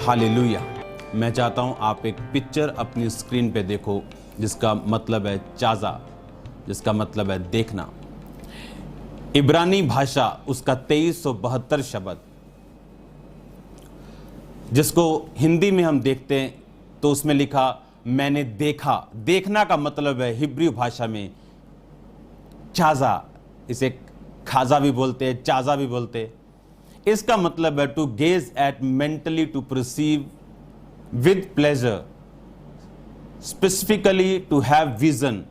Hallelujah. मैं चाहता हूं आप एक पिक्चर अपनी स्क्रीन पे देखो जिसका मतलब है चाजा, जिसका मतलब है देखना। इब्रानी भाषा उसका 2372 शब्द, जिसको हिंदी में हम देखते हैं तो उसमें लिखा मैंने देखा। देखना का मतलब है हिब्रू भाषा में चाजा, इसे खाजा भी बोलते हैं, चाजा भी बोलते हैं। इसका मतलब है to gaze at, mentally to perceive with pleasure, specifically to have vision.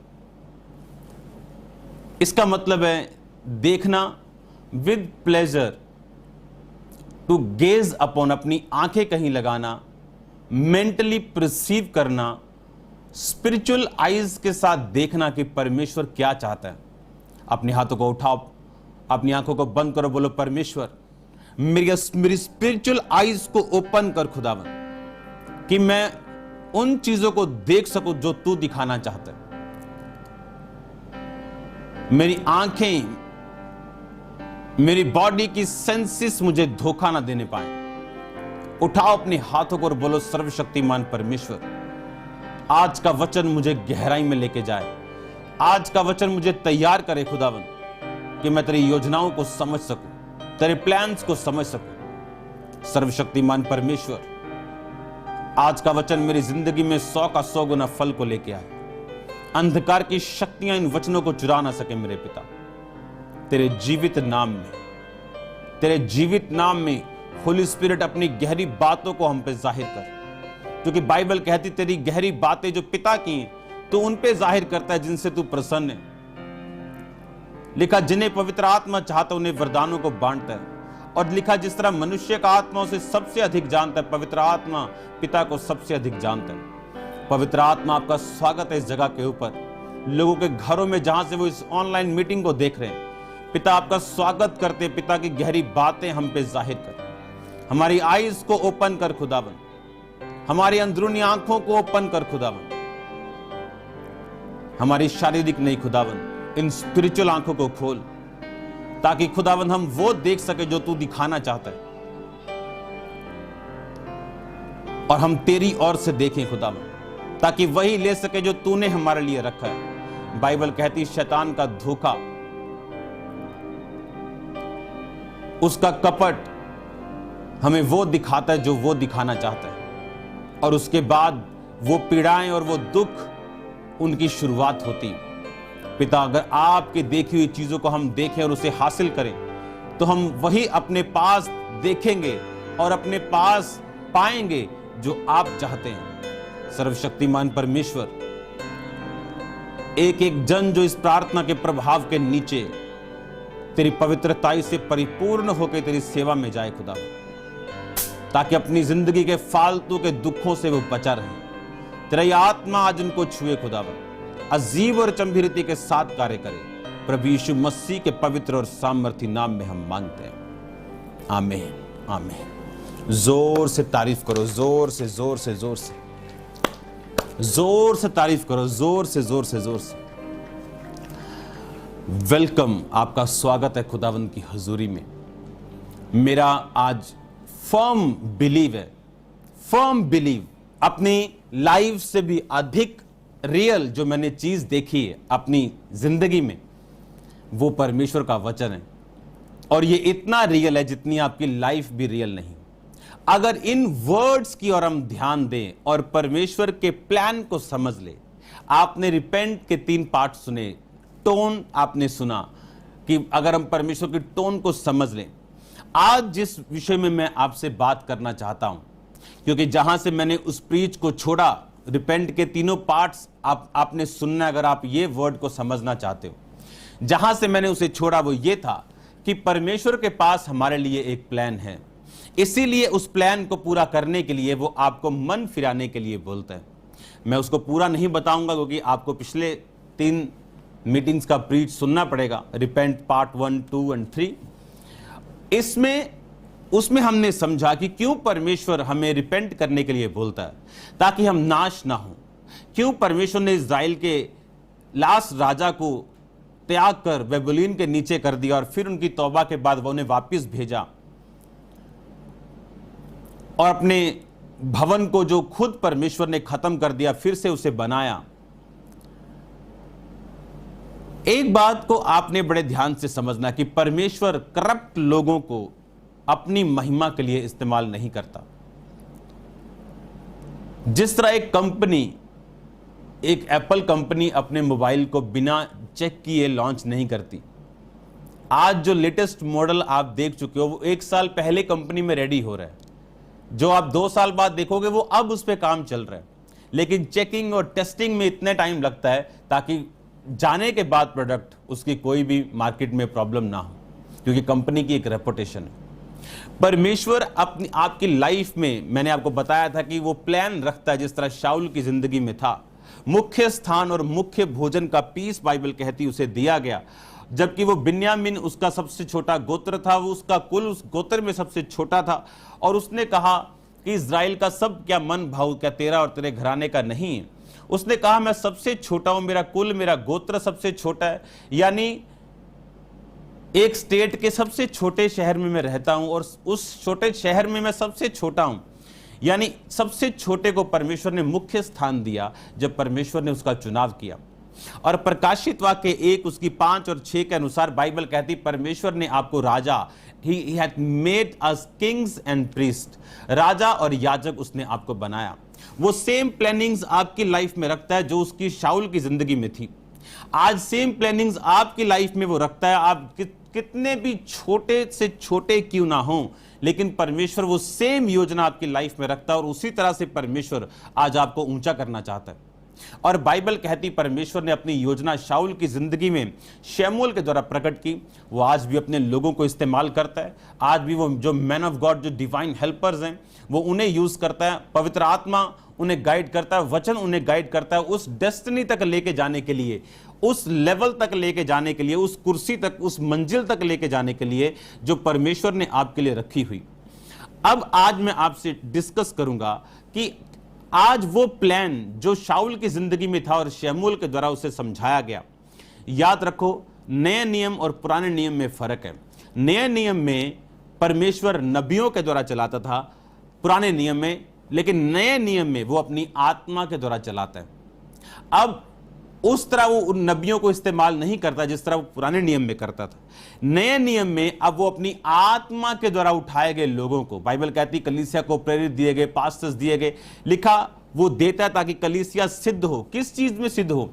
इसका मतलब है देखना with pleasure, to gaze upon, अपनी आंखें कहीं लगाना, मेंटली परसीव करना, स्पिरिचुअल आईज के साथ देखना कि परमेश्वर क्या चाहता है। अपने हाथों को उठाओ, अपनी आंखों को बंद करो, बोलो परमेश्वर मेरी स्पिरिचुअल आईज को ओपन कर खुदावन, कि मैं उन चीजों को देख सकूं जो तू दिखाना चाहता है। मेरी आंखें, मेरी बॉडी की सेंसेस मुझे धोखा ना देने पाए। उठाओ अपने हाथों को और बोलो सर्वशक्तिमान परमेश्वर, आज का वचन मुझे गहराई में लेके जाए। आज का वचन मुझे तैयार करे खुदावन, कि मैं तेरी योजनाओं को समझ सकूं, तेरे प्लान्स को समझ सकूं। सर्वशक्तिमान परमेश्वर, आज का वचन मेरी जिंदगी में 100 का 100 गुना फल को लेके आए। अंधकार की शक्तियां इन वचनों को चुरा ना सके मेरे पिता। तेरे जीवित नाम में, तेरे जीवित नाम में होली स्पिरिट अपनी गहरी बातों को हम पे जाहिर कर, क्योंकि बाइबल कहती तेरी गहरी बातें जो पिता की हैं तो उन पे जाहिर करता है जिनसे तू प्रसन्न है। लिखा जिन्हें पवित्र आत्मा चाहता उन्हें वरदानों को बांटता है। और लिखा जिस तरह मनुष्य का आत्मा उसे सबसे अधिक जानता है, पवित्र आत्मा पिता को सबसे अधिक जानता है। पवित्र आत्मा आपका स्वागत है इस जगह के ऊपर, लोगों के घरों में जहां से वो इस ऑनलाइन मीटिंग को देख रहे हैं। पिता आपका स्वागत करते, पिता की गहरी बातें हम पे जाहिर कर। हमारी आईज को ओपन कर खुदावन, हमारी अंदरूनी आंखों को ओपन कर खुदावन, हमारी शारीरिक नहीं खुदावन, इन स्पिरिचुअल आंखों को खोल, ताकि खुदावन हम वो देख सके जो तू दिखाना चाहता है, और हम तेरी ओर से देखें खुदावन, ताकि वही ले सके जो तूने हमारे लिए रखा है। बाइबल कहती शैतान का धोखा, उसका कपट हमें वो दिखाता है जो वो दिखाना चाहता है, और उसके बाद वो पीड़ाएं और वो दुख उनकी शुरुआत होती। पिता अगर आपकी देखी हुई चीजों को हम देखें और उसे हासिल करें तो हम वही अपने पास देखेंगे और अपने पास पाएंगे जो आप चाहते हैं। सर्वशक्तिमान परमेश्वर, एक एक जन जो इस प्रार्थना के प्रभाव के नीचे तेरी पवित्रताई से परिपूर्ण होकर तेरी सेवा में जाए खुदा, ताकि अपनी जिंदगी के फालतू के दुखों से वो बचा रहे। तेरा ये आत्मा आज उनको छुए खुदावन, अजीब और चंभिरती के साथ कार्य करे। प्रभु यीशु मसीह के पवित्र और सामर्थी नाम में हम मांगते हैं, आमीन आमीन। जोर से तारीफ करो, जोर से जोर से जोर से जोर से तारीफ करो, जोर से जोर से जोर से। वेलकम, आपका स्वागत है खुदावंद की हजूरी में। मेरा आज फर्म बिलीव है, फर्म बिलीव, अपनी लाइफ से भी अधिक रियल जो मैंने चीज देखी है अपनी जिंदगी में, वो परमेश्वर का वचन है। और ये इतना रियल है जितनी आपकी लाइफ भी रियल नहीं। अगर इन वर्ड्स की ओर हम ध्यान दें और परमेश्वर के प्लान को समझ ले। आपने रिपेंट के 3 पार्ट सुने, टोन आपने सुना, कि अगर हम परमेश्वर की टोन को समझ लें। आज जिस विषय में मैं आपसे बात करना चाहता हूं, क्योंकि जहां से मैंने उस प्रीच को छोड़ा, रिपेंट के 3 पार्ट्स आपने सुनना, अगर आप ये वर्ड को समझना चाहते हो। जहां से मैंने उसे छोड़ा वो ये था कि परमेश्वर के पास हमारे लिए एक प्लान है, इसीलिए उस प्लान को पूरा करने के लिए वो आपको मन फिराने के लिए बोलता है। मैं उसको पूरा नहीं बताऊंगा क्योंकि आपको पिछले 3 मीटिंग्स का प्रीच सुनना पड़ेगा, रिपेंट पार्ट 1, 2 और 3। उसमें हमने समझा कि क्यों परमेश्वर हमें रिपेंट करने के लिए बोलता है, ताकि हम नाश ना हो। क्यों परमेश्वर ने इज़राइल के लास्ट राजा को त्याग कर बेबीलोन के नीचे कर दिया और फिर उनकी तौबा के बाद वो उन्हें वापस भेजा और अपने भवन को जो खुद परमेश्वर ने खत्म कर दिया, फिर से उसे बनाया। एक बात को आपने बड़े ध्यान से समझना कि परमेश्वर करप्ट लोगों को अपनी महिमा के लिए इस्तेमाल नहीं करता। जिस तरह एक कंपनी, एक एप्पल कंपनी अपने मोबाइल को बिना चेक किए लॉन्च नहीं करती। आज जो लेटेस्ट मॉडल आप देख चुके हो वो 1 साल पहले कंपनी में रेडी हो रहा है, जो आप 2 साल बाद देखोगे वो अब उस पर काम चल रहा है। लेकिन चेकिंग और टेस्टिंग में इतने टाइम लगता है ताकि जाने के बाद प्रोडक्ट उसकी कोई भी मार्केट में प्रॉब्लम ना हो, क्योंकि कंपनी की एक रेपुटेशन है। परमेश्वर अपनी आपकी लाइफ में, मैंने आपको बताया था कि वो प्लान रखता है। जिस तरह शाऊल की जिंदगी में था, मुख्य स्थान और मुख्य भोजन का पीस बाइबल कहती उसे दिया गया, जबकि वो बिन्यामीन उसका सबसे छोटा गोत्र था, वो उसका कुल उस गोत्र में सबसे छोटा था। और उसने कहा कि इज़राइल का सब क्या मन भाव क्या तेरा और तेरे घराने का नहीं है। उसने कहा मैं सबसे छोटा हूं, मेरा कुल, मेरा गोत्र सबसे छोटा है। यानी एक स्टेट के सबसे छोटे शहर में मैं रहता हूं और उस छोटे शहर में मैं सबसे छोटा हूं। यानी सबसे छोटे को परमेश्वर ने मुख्य स्थान दिया जब परमेश्वर ने उसका चुनाव किया। और प्रकाशित वाक्य 1 उसकी 5 और 6 के अनुसार बाइबल कहती परमेश्वर ने आपको राजा, He had made us kings and priests, राजा और याजक उसने आपको बनाया। वो सेम प्लानिंग्स आपकी लाइफ में रखता है जो उसकी शाऊल की जिंदगी में थी। आज सेम प्लानिंग्स आपकी लाइफ में वो रखता है। आप कितने भी छोटे से छोटे क्यों ना हो, लेकिन परमेश्वर वो सेम योजना आपकी लाइफ में रखता है और उसी तरह से परमेश्वर आज आपको ऊंचा करना चाहता है। और बाइबल कहती परमेश्वर ने अपनी योजना शाऊल की जिंदगी में शमूएल के द्वारा प्रकट की। वो आज भी अपने लोगों को इस्तेमाल करता है। आज भी वो जो मैन ऑफ गॉड, जो डिवाइन हेल्पर्स हैं, वो उन्हें यूज करता है। पवित्र आत्मा उन्हें गाइड करता है, वचन उन्हें गाइड करता है उस डेस्टिनी तक लेके जाने के लिए, उस लेवल तक लेके जाने के लिए, उस कुर्सी तक, उस मंजिल तक लेके जाने के लिए जो परमेश्वर ने आपके लिए रखी हुई। अब आज मैं आपसे डिस्कस करूंगा कि आज वो प्लान जो शाऊल की जिंदगी में था और शमूएल के द्वारा उसे समझाया गया। याद रखो, नए नियम और पुराने नियम में फर्क है। नए नियम में परमेश्वर नबियों के द्वारा चलाता था, पुराने नियम में, लेकिन नए नियम में वो अपनी आत्मा के द्वारा चलाता है। अब उस तरह वो उन नबियों को इस्तेमाल नहीं करता जिस तरह वो पुराने नियम में करता था। नए नियम में अब वो अपनी आत्मा के द्वारा उठाए गए लोगों को, बाइबल कहती कलीसिया को प्रेरित दिए गए, पास्टर्स दिए गए, लिखा वो देता है ताकि कलीसिया सिद्ध हो। किस चीज में सिद्ध हो?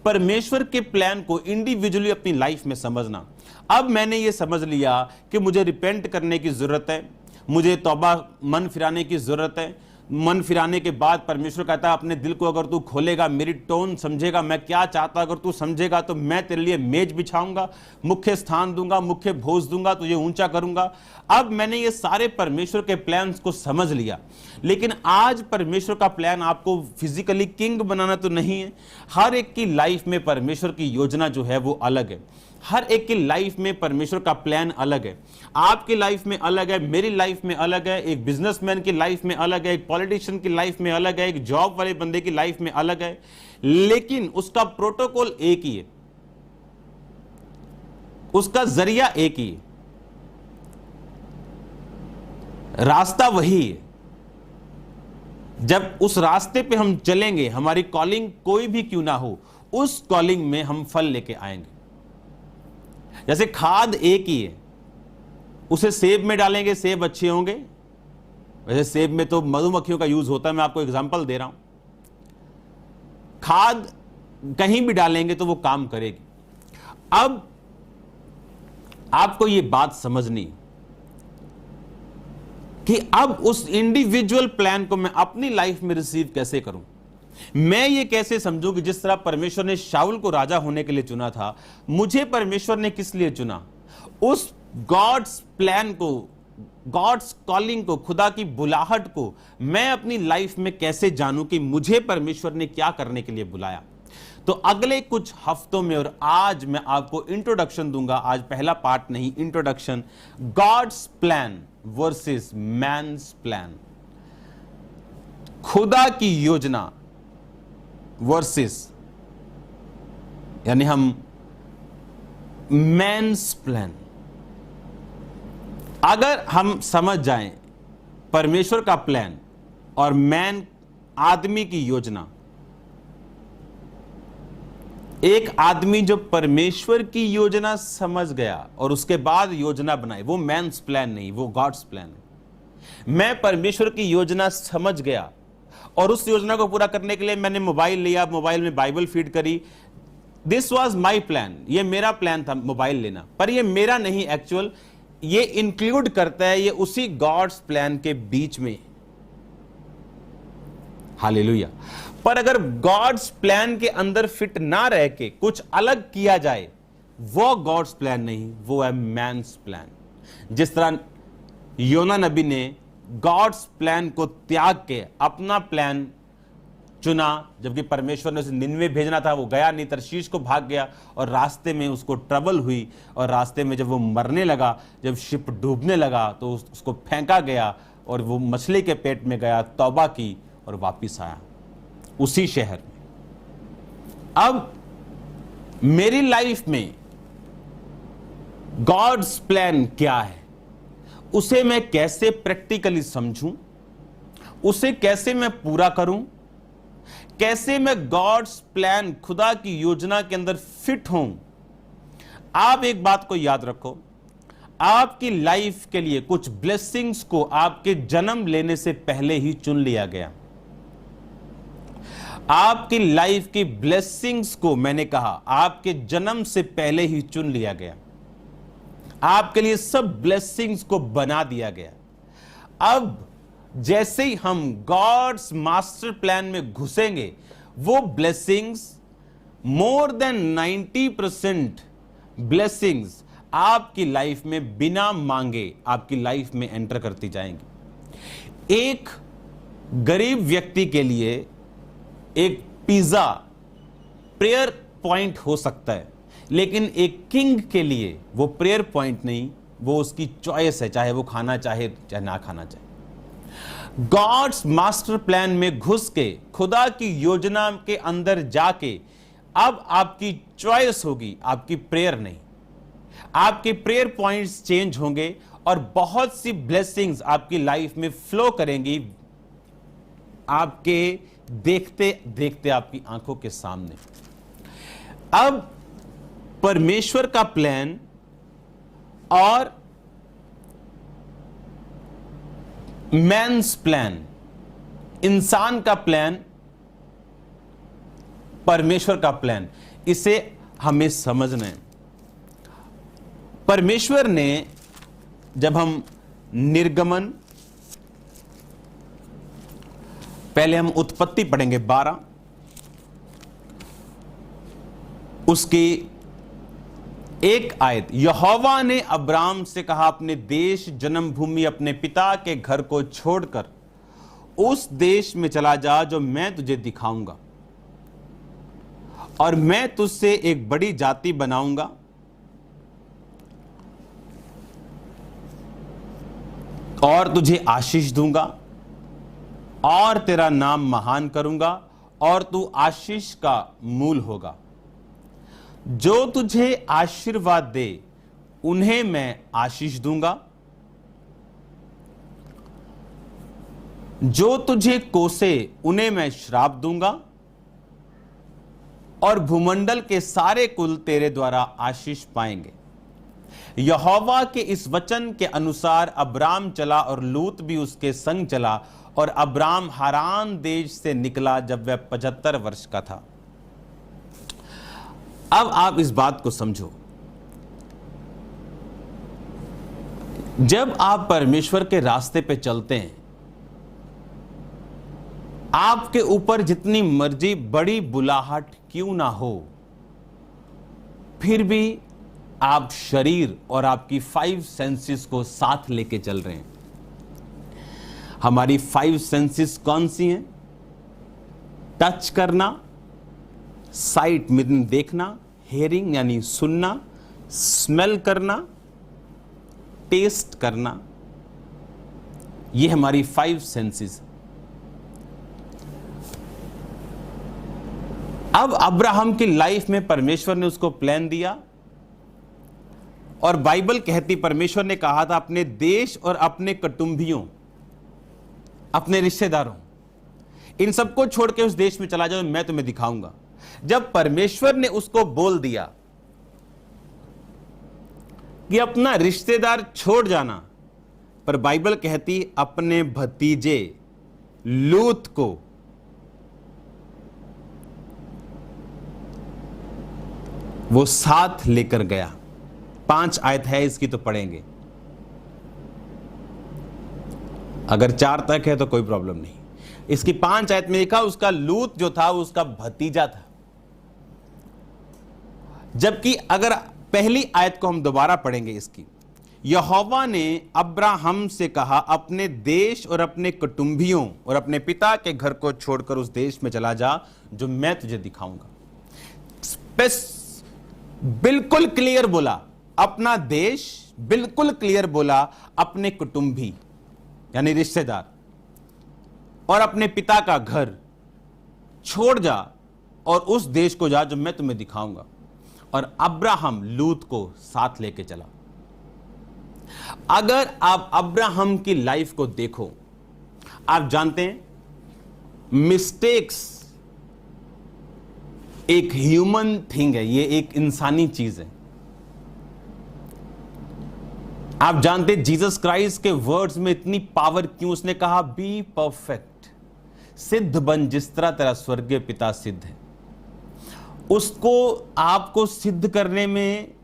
परमेश्वर के प्लान को इंडिविजुअली अपनी लाइफ में समझना। अब मैंने ये समझ लिया कि मुझे रिपेंट करने की जरूरत है, मुझे तौबा, मन फिराने की जरूरत है। मन फिराने के बाद परमेश्वर कहता है अपने दिल को अगर तू खोलेगा, मेरी टोन समझेगा, मैं क्या चाहता, अगर तू समझेगा तो मैं तेरे लिए मेज बिछाऊंगा, मुख्य स्थान दूंगा, मुख्य भोज दूंगा, तुझे ऊंचा करूंगा। अब मैंने ये सारे परमेश्वर के प्लान्स को समझ लिया। लेकिन आज परमेश्वर का प्लान आपको फिजिकली किंग बनाना तो नहीं है। हर एक की लाइफ में परमेश्वर की योजना जो है वो अलग है। हर एक की लाइफ में परमेश्वर का प्लान अलग है। आपकी लाइफ में अलग है, मेरी लाइफ में अलग है, एक बिजनेसमैन की लाइफ में अलग है, एक पॉलिटिशियन की लाइफ में अलग है, एक जॉब वाले बंदे की लाइफ में अलग है, लेकिन उसका प्रोटोकॉल एक ही है, उसका जरिया एक ही है, रास्ता वही है। जब उस रास्ते पे हम चलेंगे, हमारी कॉलिंग कोई भी क्यों ना हो, उस कॉलिंग में हम फल लेके आएंगे। जैसे खाद एक ही है, उसे सेब में डालेंगे सेब अच्छे होंगे। वैसे सेब में तो मधुमक्खियों का यूज होता है, मैं आपको एग्जांपल दे रहा हूं। खाद कहीं भी डालेंगे तो वो काम करेगी। अब आपको ये बात समझनी कि अब उस इंडिविजुअल प्लान को मैं अपनी लाइफ में रिसीव कैसे करूं। मैं ये कैसे समझूं कि जिस तरह परमेश्वर ने शाऊल को राजा होने के लिए चुना था, मुझे परमेश्वर ने किस लिए चुना? उस गॉड्स प्लान को, गॉड्स कॉलिंग को, खुदा की बुलाहट को मैं अपनी लाइफ में कैसे जानूं कि मुझे परमेश्वर ने क्या करने के लिए बुलाया। तो अगले कुछ हफ्तों में, और आज मैं आपको इंट्रोडक्शन दूंगा, आज पहला पार्ट नहीं, introduction, God's plan versus man's plan, खुदा की योजना वर्सेस, यानी हम मैन्स प्लान। अगर हम समझ जाएं परमेश्वर का प्लान और मैन, आदमी की योजना, एक आदमी जो परमेश्वर की योजना समझ गया और उसके बाद योजना बनाई, वो मैन्स प्लान नहीं, वो गॉड्स प्लान है। मैं परमेश्वर की योजना समझ गया और उस योजना को पूरा करने के लिए मैंने मोबाइल लिया, मोबाइल में बाइबल फीड करी। दिस वॉज माई प्लान, ये मेरा प्लान था मोबाइल लेना, पर ये मेरा नहीं एक्चुअल, ये इंक्लूड करता है, ये उसी गॉड्स प्लान के बीच में। हालेलुया। पर अगर गॉड्स प्लान के अंदर फिट ना रह के कुछ अलग किया जाए, वो गॉड्स प्लान नहीं, वो है मैन्स प्लान। जिस तरह योना नबी ने गॉड्स प्लान को त्याग के अपना प्लान चुना, जबकि परमेश्वर ने उसे निन्वे भेजना था, वो गया नहीं, तरशीश को भाग गया और रास्ते में उसको ट्रबल हुई और रास्ते में जब वो मरने लगा, जब शिप डूबने लगा तो उसको फेंका गया और वो मछली के पेट में गया, तौबा की और वापिस आया उसी शहर में। अब मेरी लाइफ में गॉड्स प्लान क्या है, उसे मैं कैसे प्रैक्टिकली समझूं, उसे कैसे मैं पूरा करूं, कैसे मैं गॉड्स प्लान, खुदा की योजना के अंदर फिट हूं। आप एक बात को याद रखो, आपकी लाइफ के लिए कुछ ब्लेसिंग्स को आपके जन्म लेने से पहले ही चुन लिया गया। आपकी लाइफ की ब्लेसिंग्स को, मैंने कहा, आपके जन्म से पहले ही चुन लिया गया। आपके लिए सब ब्लेसिंग्स को बना दिया गया। अब जैसे ही हम गॉड्स मास्टर प्लान में घुसेंगे, वो ब्लेसिंग्स, मोर देन 90% ब्लेसिंग्स आपकी लाइफ में बिना मांगे आपकी लाइफ में एंटर करती जाएंगी। एक गरीब व्यक्ति के लिए एक पिज्जा प्रेयर पॉइंट हो सकता है, लेकिन एक किंग के लिए वो प्रेयर पॉइंट नहीं, वो उसकी चॉइस है, चाहे वो खाना चाहे चाहे ना खाना चाहे। गॉड्स मास्टर प्लान में घुस के, खुदा की योजना के अंदर जाके, अब आपकी चॉइस होगी, आपकी प्रेयर नहीं। आपके प्रेयर पॉइंट्स चेंज होंगे और बहुत सी ब्लेसिंग्स आपकी लाइफ में फ्लो करेंगी, आपके देखते देखते आपकी आंखों के सामने। अब परमेश्वर का प्लान और मैन्स प्लान, इंसान का प्लान, परमेश्वर का प्लान, इसे हमें समझना है। परमेश्वर ने, जब हम निर्गमन, पहले हम उत्पत्ति पढ़ेंगे 12, उसकी एक आयत। यहोवा ने अब्राम से कहा, अपने देश, जन्मभूमि, अपने पिता के घर को छोड़कर उस देश में चला जा जो मैं तुझे दिखाऊंगा, और मैं तुझसे एक बड़ी जाति बनाऊंगा और तुझे आशीष दूंगा और तेरा नाम महान करूंगा और तू आशीष का मूल होगा। जो तुझे आशीर्वाद दे उन्हें मैं आशीष दूंगा, जो तुझे कोसे उन्हें मैं श्राप दूंगा, और भूमंडल के सारे कुल तेरे द्वारा आशीष पाएंगे। यहोवा के इस वचन के अनुसार अब्राम चला और लूत भी उसके संग चला, और अब्राम हारान देश से निकला जब वह 75 वर्ष का था। अब आप इस बात को समझो, जब आप परमेश्वर के रास्ते पे चलते हैं, आपके ऊपर जितनी मर्जी बड़ी बुलाहट क्यों ना हो, फिर भी आप शरीर और आपकी 5 सेंसेस को साथ लेके चल रहे हैं। हमारी 5 सेंसेस कौन सी हैं? टच करना, साइट में देखना, हेयरिंग यानी सुनना, स्मेल करना, टेस्ट करना, ये हमारी 5 सेंसेस। अब अब्राहम की लाइफ में परमेश्वर ने उसको प्लान दिया, और बाइबल कहती, परमेश्वर ने कहा था अपने देश और अपने कुटुंबियों, अपने रिश्तेदारों, इन सबको छोड़ के उस देश में चला जाओ, मैं तुम्हें दिखाऊंगा। जब परमेश्वर ने उसको बोल दिया कि अपना रिश्तेदार छोड़ जाना, पर बाइबल कहती अपने भतीजे लूत को वो साथ लेकर गया। 5 आयत है इसकी, तो पढ़ेंगे। अगर 4 तक है तो कोई प्रॉब्लम नहीं। इसकी 5 आयत में लिखा उसका लूत जो था वो उसका भतीजा था। जबकि अगर पहली आयत को हम दोबारा पढ़ेंगे इसकी, यहोवा ने अब्राहम से कहा अपने देश और अपने कुटुंबियों और अपने पिता के घर को छोड़कर उस देश में चला जा जो मैं तुझे दिखाऊंगा। बिल्कुल क्लियर बोला अपना देश, बिल्कुल क्लियर बोला अपने कुटुंबी यानी रिश्तेदार और अपने पिता का घर छोड़ जा और उस देश को जा जो मैं तुम्हें दिखाऊंगा। और अब्राहम लूत को साथ लेके चला। अगर आप अब्राहम की लाइफ को देखो, आप जानते हैं मिस्टेक्स एक ह्यूमन थिंग है, ये एक इंसानी चीज है। आप जानते हैं जीसस क्राइस्ट के वर्ड्स में इतनी पावर क्यों? उसने कहा बी परफेक्ट, सिद्ध बन जिस तरह तेरा स्वर्गीय पिता सिद्ध है। उसको आपको सिद्ध करने में,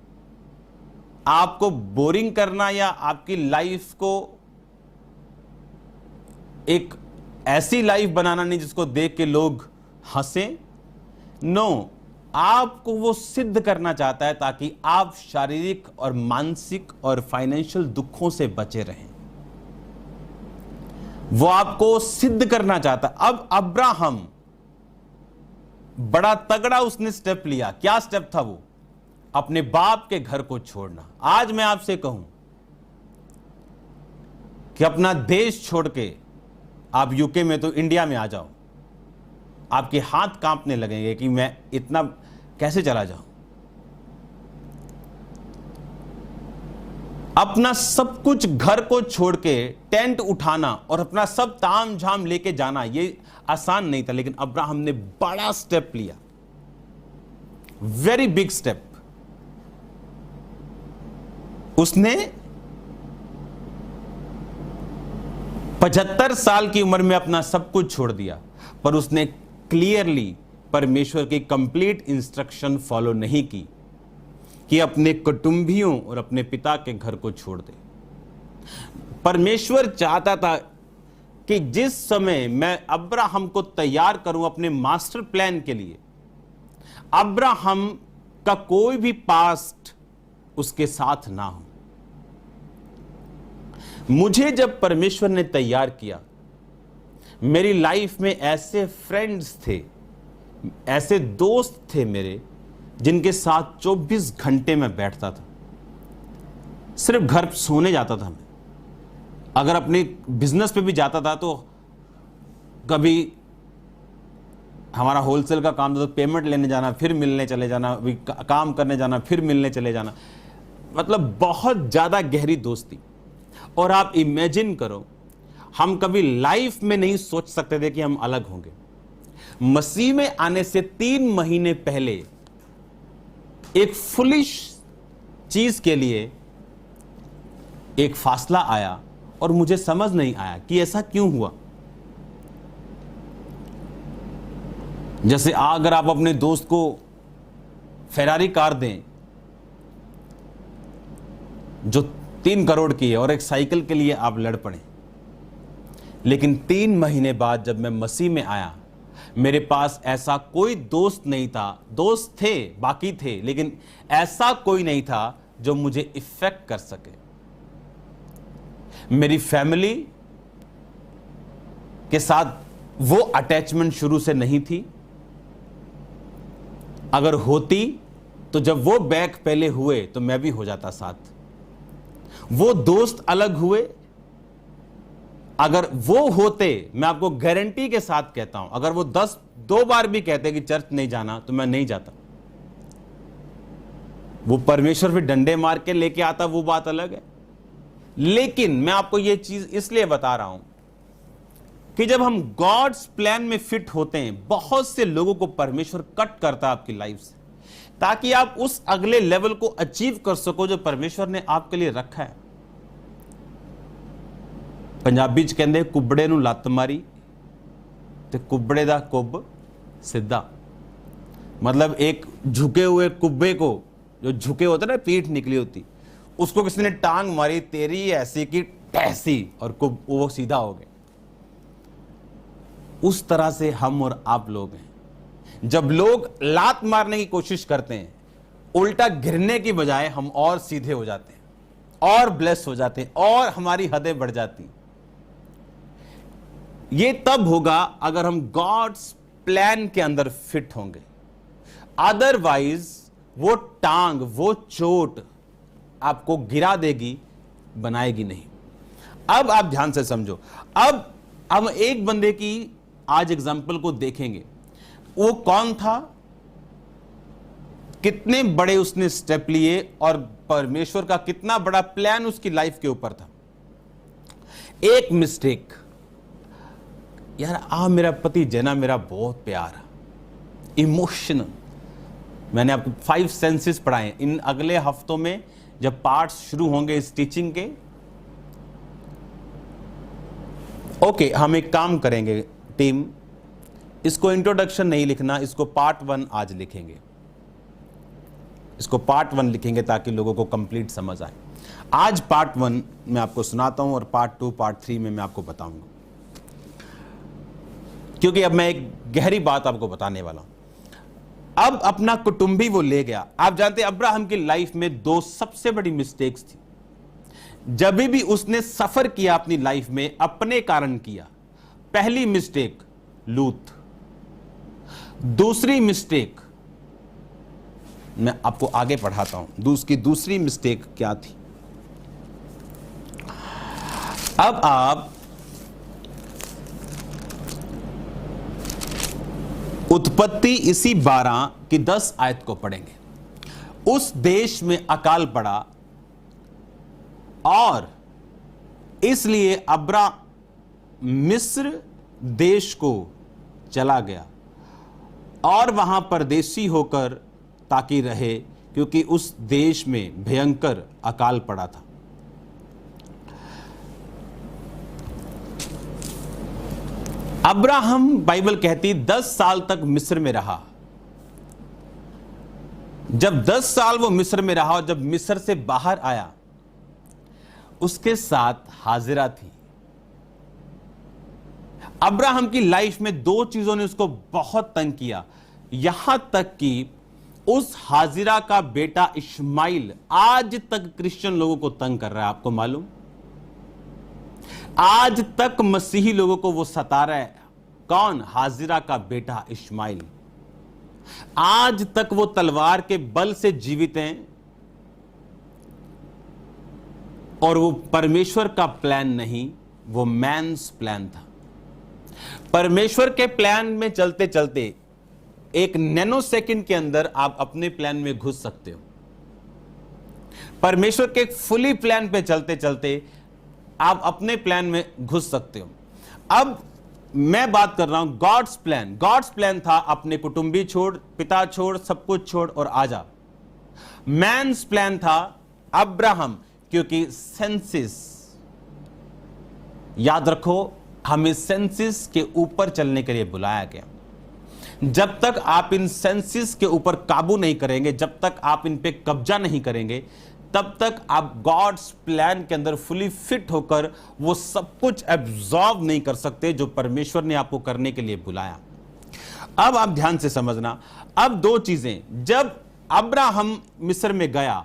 आपको बोरिंग करना या आपकी लाइफ को एक ऐसी लाइफ बनाना नहीं जिसको देख के लोग हंसें। नो, आपको वो सिद्ध करना चाहता है ताकि आप शारीरिक और मानसिक और फाइनेंशियल दुखों से बचे रहें। वो आपको सिद्ध करना चाहता है। अब अब्राहम बड़ा तगड़ा उसने स्टेप लिया। क्या स्टेप था वो? अपने बाप के घर को छोड़ना। आज मैं आपसे कहूं कि अपना देश छोड़ के आप यूके में तो इंडिया में आ जाओ, आपके हाथ कांपने लगेंगे कि मैं इतना कैसे चला जाऊं। अपना सब कुछ घर को छोड़ के टेंट उठाना और अपना सब ताम झाम लेके जाना, ये आसान नहीं था, लेकिन अब्राहम ने बड़ा स्टेप लिया, वेरी बिग स्टेप। उसने 75 साल की उम्र में अपना सब कुछ छोड़ दिया, पर उसने क्लियरली परमेश्वर की कंप्लीट इंस्ट्रक्शन फॉलो नहीं की कि अपने कुटुंबियों और अपने पिता के घर को छोड़ दे। परमेश्वर चाहता था कि जिस समय मैं अब्राहम को तैयार करूं अपने मास्टर प्लान के लिए, अब्राहम का कोई भी पास्ट उसके साथ ना हो। मुझे जब परमेश्वर ने तैयार किया, मेरी लाइफ में ऐसे फ्रेंड्स थे, ऐसे दोस्त थे मेरे, जिनके साथ 24 घंटे में बैठता था। सिर्फ घर सोने जाता था मैं। अगर अपने बिजनेस पे भी जाता था तो कभी हमारा होलसेल का काम था तो पेमेंट लेने जाना, फिर मिलने चले जाना, काम करने जाना, फिर मिलने चले जाना। मतलब बहुत ज़्यादा गहरी दोस्ती। और आप इमेजिन करो, हम कभी लाइफ में नहीं सोच सकते थे कि हम अलग होंगे। मसीह में आने से 3 महीने पहले एक फुलिश चीज के लिए एक फासला आया और मुझे समझ नहीं आया कि ऐसा क्यों हुआ। जैसे अगर आप अपने दोस्त को फेरारी कार दें जो 3 करोड़ की है और एक साइकिल के लिए आप लड़ पड़े, लेकिन 3 महीने बाद जब मैं मसीह में आया, मेरे पास ऐसा कोई दोस्त नहीं था। दोस्त थे, बाकी थे, लेकिन ऐसा कोई नहीं था जो मुझे इफेक्ट कर सके। मेरी फैमिली के साथ वो अटैचमेंट शुरू से नहीं थी। अगर होती तो जब वो बैक पहले हुए तो मैं भी हो जाता साथ। वो दोस्त अलग हुए, अगर वो होते, मैं आपको गारंटी के साथ कहता हूं, अगर वो 2 बार भी कहते कि चर्च नहीं जाना तो मैं नहीं जाता। वो परमेश्वर फिर डंडे मार के लेके आता, वो बात अलग है। लेकिन मैं आपको ये चीज इसलिए बता रहा हूं कि जब हम गॉड्स प्लान में फिट होते हैं, बहुत से लोगों को परमेश्वर कट करता है आपकी लाइफ से, ताकि आप उस अगले लेवल को अचीव कर सको जो परमेश्वर ने आपके लिए रखा है। पंजाबी च कहते कुबड़े नूं लत्त मारी ते कुबड़े दा कुब सीधा। मतलब एक झुके हुए कुब्बे को, जो झुके होते ना, पीठ निकली होती, उसको किसी ने टांग मारी, तेरी ऐसी की तैसी, और कुब वो सीधा हो गया। उस तरह से हम और आप लोग हैं। जब लोग लात मारने की कोशिश करते हैं, उल्टा गिरने की बजाय हम और सीधे हो जाते हैं और ब्लेस हो जाते हैं और हमारी हदें बढ़ जाती। ये तब होगा अगर हम गॉड्स प्लान के अंदर फिट होंगे, अदरवाइज वो टांग, वो चोट आपको गिरा देगी, बनाएगी नहीं। अब आप ध्यान से समझो। अब हम एक बंदे की आज एग्जाम्पल को देखेंगे। वो कौन था, कितने बड़े उसने स्टेप लिए और परमेश्वर का कितना बड़ा प्लान उसकी लाइफ के ऊपर था। एक मिस्टेक, यार मेरा पति जना मेरा बहुत प्यार, इमोशनल। मैंने आपको 5 सेंसेस पढ़ाए। इन अगले हफ्तों में जब पार्ट्स शुरू होंगे इस टीचिंग के, ओके, हम एक काम करेंगे टीम, इसको इंट्रोडक्शन नहीं लिखना, इसको पार्ट 1 आज लिखेंगे। इसको पार्ट 1 लिखेंगे ताकि लोगों को कंप्लीट समझ आए। आज पार्ट 1 मैं आपको सुनाता हूं और पार्ट 2 पार्ट 3 में मैं आपको बताऊंगा, क्योंकि अब मैं एक गहरी बात आपको बताने वाला हूं। अब अपना कुटुंबी वो ले गया। आप जानते हैं अब्राहम की लाइफ में 2 सबसे बड़ी मिस्टेक्स थी। जब भी उसने सफर किया अपनी लाइफ में, अपने कारण किया। पहली मिस्टेक लूत, दूसरी मिस्टेक मैं आपको आगे पढ़ाता हूं। उसकी दूसरी मिस्टेक क्या थी? अब आप उत्पत्ति इसी 12 की 10 आयत को पढ़ेंगे। उस देश में अकाल पड़ा और इसलिए अब्रा मिस्र देश को चला गया और वहां परदेशी होकर ताकि रहे, क्योंकि उस देश में भयंकर अकाल पड़ा था। अब्राहम, बाइबल कहती 10 साल तक मिस्र में रहा। जब 10 साल वो मिस्र में रहा और जब मिस्र से बाहर आया, उसके साथ हाजिरा थी। अब्राहम की लाइफ में 2 चीजों ने उसको बहुत तंग किया, यहां तक कि उस हाजिरा का बेटा इश्माइल आज तक क्रिश्चियन लोगों को तंग कर रहा है। आपको मालूम, आज तक मसीही लोगों को वो सता रहा है। कौन? हाजिरा का बेटा इश्माइल। आज तक वो तलवार के बल से जीवित हैं और वो परमेश्वर का प्लान नहीं, वो मैन्स प्लान था। परमेश्वर के प्लान में चलते चलते एक नैनो सेकंड के अंदर आप अपने प्लान में घुस सकते हो। परमेश्वर के फुली प्लान पे चलते चलते आप अपने प्लान में घुस सकते हो। अब मैं बात कर रहा हूं गॉड्स प्लान। गॉड्स प्लान था अपने कुटुंबी छोड़, पिता छोड़, सब कुछ छोड़ और आजा। मैन्स प्लान था अब्राहम, क्योंकि सेंसिस, याद रखो, हमें सेंसिस के ऊपर चलने के लिए बुलाया गया। जब तक आप इन सेंसिस के ऊपर काबू नहीं करेंगे, जब तक आप इन पे कब्जा नहीं करेंगे, तब तक आप गॉड्स प्लान के अंदर फुली फिट होकर वो सब कुछ एब्जॉर्ब नहीं कर सकते जो परमेश्वर ने आपको करने के लिए बुलाया। अब आप ध्यान से समझना। अब 2 चीजें, जब अब्राहम मिस्र में गया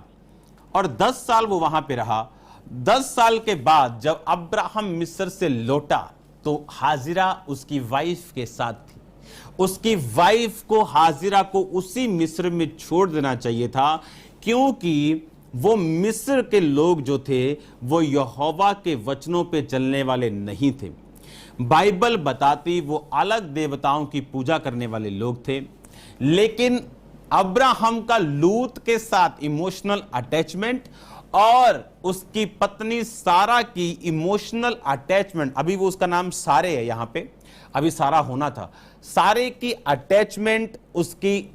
और 10 साल वो वहां पे रहा, 10 साल के बाद जब अब्राहम मिस्र से लौटा तो हाजिरा उसकी वाइफ के साथ थी। उसकी वाइफ को, हाजिरा को, उसी मिस्र में छोड़ देना चाहिए था, क्योंकि वो मिस्र के लोग जो थे वो यहोवा के वचनों पे चलने वाले नहीं थे। बाइबल बताती वो अलग देवताओं की पूजा करने वाले लोग थे। लेकिन अब्राहम का लूत के साथ इमोशनल अटैचमेंट और उसकी पत्नी सारा की इमोशनल अटैचमेंट, अभी वो उसका नाम सारे है यहां पे, अभी सारा होना था, सारे की अटैचमेंट उसकी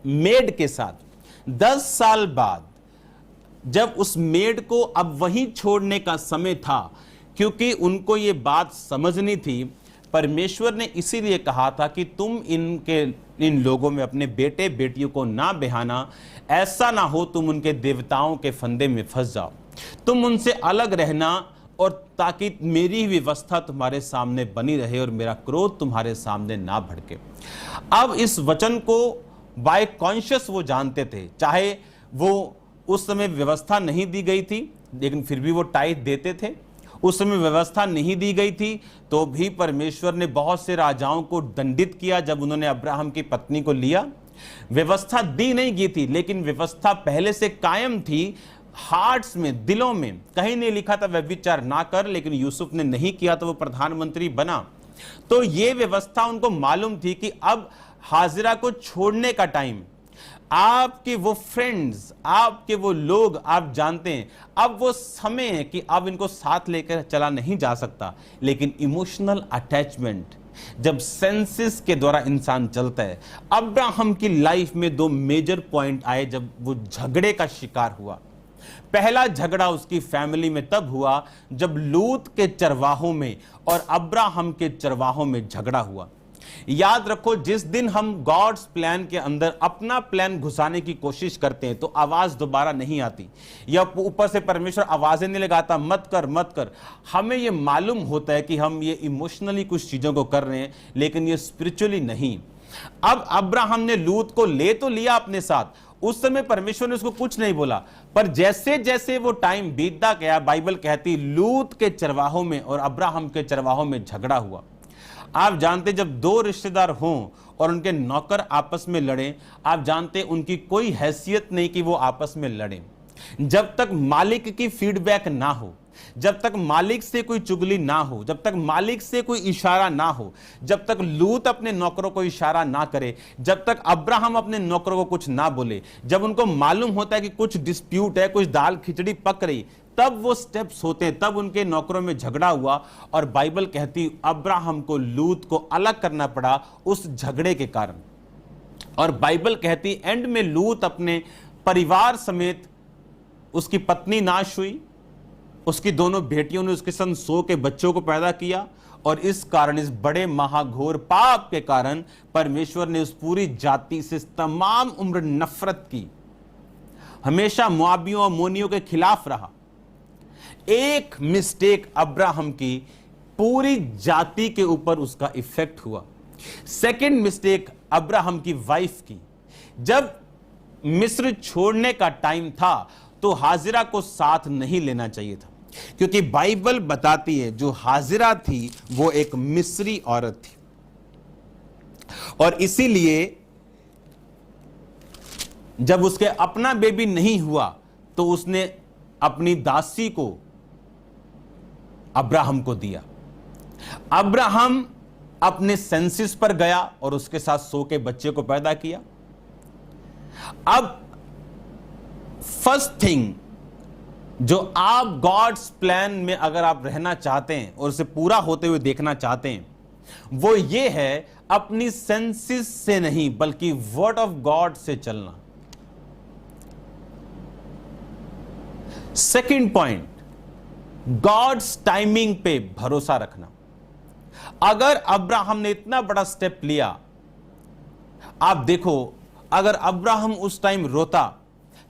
मेड के साथ 10 साल बाद जब उस मेड को अब वहीं छोड़ने का समय था, क्योंकि उनको ये बात समझनी थी, परमेश्वर ने इसीलिए कहा था कि तुम इन लोगों में अपने बेटे बेटियों को ना बहाना, ऐसा ना हो तुम उनके देवताओं के फंदे में फंस जाओ, तुम उनसे अलग रहना, और ताकि मेरी व्यवस्था तुम्हारे सामने बनी रहे और मेरा क्रोध तुम्हारे सामने ना भड़के। अब इस वचन को बाय कॉन्शियस वो जानते थे, चाहे वो उस समय व्यवस्था नहीं दी गई थी लेकिन फिर भी वो टाइट देते थे, उस समय व्यवस्था नहीं दी गई थी तो भी परमेश्वर ने बहुत से राजाओं को दंडित किया जब उन्होंने अब्राहम की पत्नी को लिया। व्यवस्था दी नहीं गई थी लेकिन व्यवस्था पहले से कायम थी, हार्ट्स में, दिलों में। कहीं नहीं लिखा था व्यभिचार ना कर, लेकिन यूसुफ ने नहीं किया तो वो प्रधानमंत्री बना। तो ये व्यवस्था उनको मालूम थी कि अब हाजिरा को छोड़ने का टाइम, आपके वो फ्रेंड्स, आपके वो लोग, आप जानते हैं अब वो समय है कि अब इनको साथ लेकर चला नहीं जा सकता। लेकिन इमोशनल अटैचमेंट जब सेंसेस के द्वारा इंसान चलता है, अब्राहम की लाइफ में 2 मेजर पॉइंट आए जब वो झगड़े का शिकार हुआ। पहला झगड़ा उसकी फैमिली में तब हुआ जब लूत के चरवाहों में और अब्राहम के चरवाहों में झगड़ा हुआ। याद रखो, जिस दिन हम गॉड्स प्लान के अंदर अपना प्लान घुसाने की कोशिश करते हैं तो आवाज दोबारा नहीं आती, या ऊपर से परमेश्वर आवाजें नहीं लगाता मत कर मत कर। हमें यह मालूम होता है कि हम ये इमोशनली कुछ चीजों को कर रहे हैं लेकिन ये स्पिरिचुअली नहीं। अब अब्राहम ने लूत को ले तो लिया अपने साथ, उस समय परमेश्वर ने उसको कुछ नहीं बोला, पर जैसे जैसे वो टाइम बीतता गया, बाइबल कहती लूत के चरवाहों में और अब्राहम के चरवाहों में झगड़ा हुआ। आप जानते जब 2 रिश्तेदार हों और उनके नौकर आपस में लड़ें, आप जानते उनकी कोई हैसियत नहीं कि वो आपस में लड़ें। जब तक मालिक की फीडबैक ना हो, जब तक मालिक से कोई चुगली ना हो, जब तक मालिक से कोई इशारा ना हो, जब तक लूत अपने नौकरों को इशारा ना करे, जब तक अब्राहम अपने नौकरों को कुछ ना बोले, जब उनको मालूम होता है कि कुछ डिस्प्यूट है, कुछ दाल खिचड़ी पक रही, तब वो स्टेप्स होते हैं। तब उनके नौकरों में झगड़ा हुआ और बाइबल कहती अब्राहम को लूत को अलग करना पड़ा उस झगड़े के कारण। और बाइबल कहती एंड में लूत अपने परिवार समेत, उसकी पत्नी नाश हुई, उसकी दोनों बेटियों ने उसके संग 100 के बच्चों को पैदा किया, और इस कारण, इस बड़े महाघोर पाप के कारण परमेश्वर ने उस पूरी जाति से तमाम उम्र नफरत की, हमेशा मोआबियों और मोनियों के खिलाफ रहा। एक मिस्टेक अब्राहम की पूरी जाति के ऊपर उसका इफेक्ट हुआ। सेकंड मिस्टेक अब्राहम की वाइफ की, जब मिस्र छोड़ने का टाइम था तो हाजिरा को साथ नहीं लेना चाहिए था, क्योंकि बाइबल बताती है जो हाजिरा थी वो एक मिस्री औरत थी, और इसीलिए जब उसके अपना बेबी नहीं हुआ तो उसने अपनी दासी को अब्राहम को दिया। अब्राहम अपने सेंसिस पर गया और उसके साथ 100 के बच्चे को पैदा किया। अब फर्स्ट थिंग जो आप गॉड्स प्लान में अगर आप रहना चाहते हैं और उसे पूरा होते हुए देखना चाहते हैं, वो ये है अपनी सेंसिस से नहीं बल्कि वर्ड ऑफ गॉड से चलना। सेकंड पॉइंट, गॉड्स टाइमिंग पे भरोसा रखना। अगर अब्राहम ने इतना बड़ा स्टेप लिया, आप देखो, अगर अब्राहम उस टाइम रोता